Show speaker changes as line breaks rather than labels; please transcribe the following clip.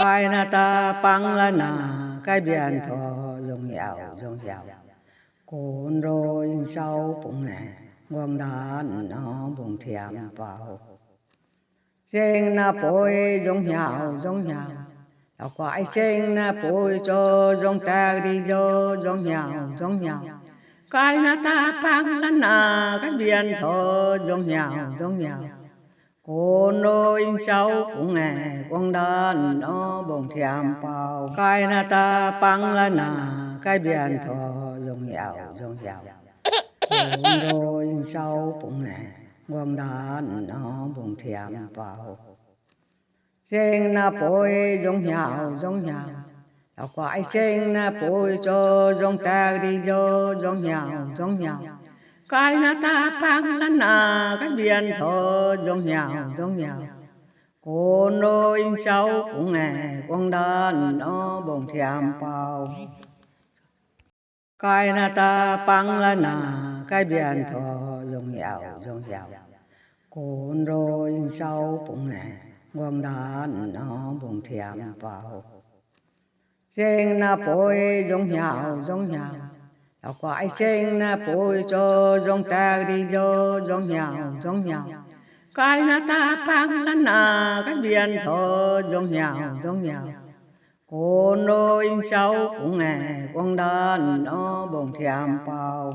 cái na ta băng là na cái biển thọ dùng dòng cuốn rồi sau bụng nè ngom đàn nó bụng thiam vào trên na bôi giống nhau là quái trên na bôi cho giống ta đi cho giống nhau cái na ta băng là na cái biển thọ giống nhau cuốn rồi sau bụng nè ngom đàn nó bụng thiam vào cái na ta băng là na cái biển thọ dùng dòng cuốn rồi sau bụng nè ngom đàn nó bụng thiam vào trên na bôi giống nhau là quái trên na bôi cho giống ta đi cho giống nhau cái na ta băng là na cái biển thọ giống nhau cuốn rồi sau bụng nè ngom đàn nó bụng thiam vào cái na ta băng là na cái biển thọ dùng dòng cuốn rồi sau bụng nè ngom đàn nó bụng thiam vào trên na bôi giống nhau là quái trên na bôi cho giống ta đi cho giống nhau cái na ta băng là na cái biển thọ giống nhau cuốn rồi sau bụng nè ngom đàn nó bụng thiam vào